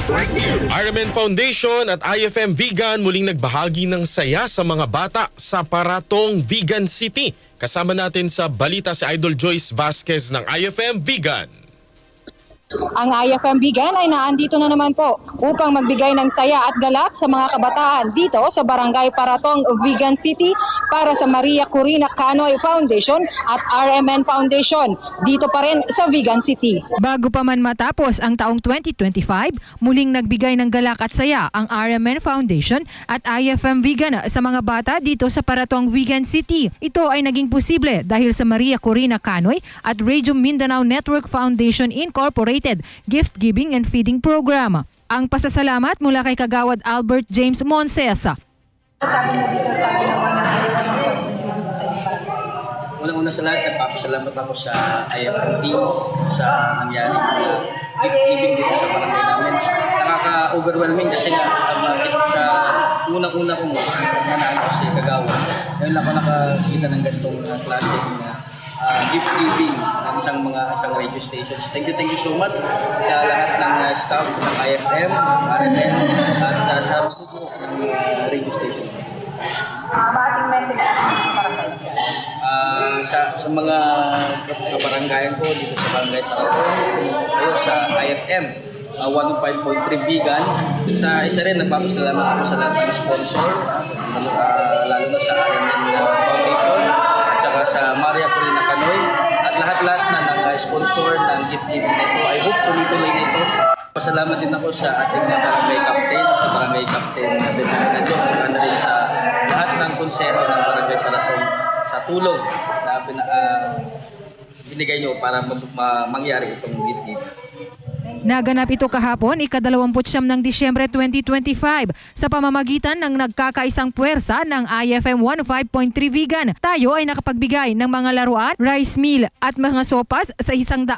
Network News. RMN Foundation at IFM Vegan muling nagbahagi ng saya sa mga bata sa Paratong Vegan City. Kasama natin sa balita si Idol Joyce Vasquez ng IFM Vegan. Ang IFM Vegan ay naandito na naman po upang magbigay ng saya at galak sa mga kabataan dito sa Barangay Paratong Vegan City para sa Maria Corina Canoy Foundation at RMN Foundation dito pa rin sa Vegan City. Bago pa man matapos ang taong 2025, muling nagbigay ng galak at saya ang RMN Foundation at IFM Vegan sa mga bata dito sa Paratong Vegan City. Ito ay naging posible dahil sa Maria Corina Canoy at Radio Mindanao Network Foundation Incorporated Gift Giving and Feeding Program. Ang pasasalamat mula kay Kagawad Albert James Monsesa. Sabi mo dito sa ginawa ng Unang-una sa lahat, nagpapasalamat ako sa IFM team sa nangyari na gift giving dito sa barangay namin. Nakaka-overwhelming kasi nga sa unang-una ko nanalo si Kagawad. Ngayon lang ako nakakita ng ganitong klaseng gift giving ng isang radio stations. Thank you so much sa lahat ng staff ng IFM, RMN, at sa buong radio station. ating message para kayo. Sa mga kabaranggayan ko dito sa Barangay Paratong, kayo sa IFM 105.3 Vegan. Isa rin nagpapasalamat ako sa lahat ng sponsor, lalo na sa RMN Foundation at saka sa Maria Corina Canoy at lahat-lahat na nag-sponsor ng gift giving nito. I hope tuloy-tuloy nito. Pasalamat din ako sa ating barangay captain, Benjamin Nadjok, at saka na rin sa lahat ng konseho ng Barangay Paratong sa tulong na binigay nyo para mangyari itong gift giving. Naganap ito kahapon, ika-29 ng Disyembre 2025 sa pamamagitan ng nagkakaisang puwersa ng IFM 105.3 Vegan. Tayo ay nakapagbigay ng mga laruan, rice meal at mga sopas sa 105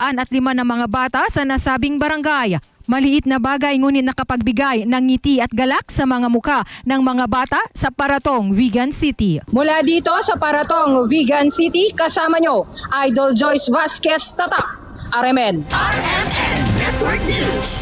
na mga bata sa nasabing barangay. Maliit na bagay ngunit nakapagbigay ng ngiti at galak sa mga muka ng mga bata sa Paratong Vegan City. Mula dito sa Paratong Vegan City, kasama nyo, Idol Joyce Vasquez Tatak, RMN. RMN Network News.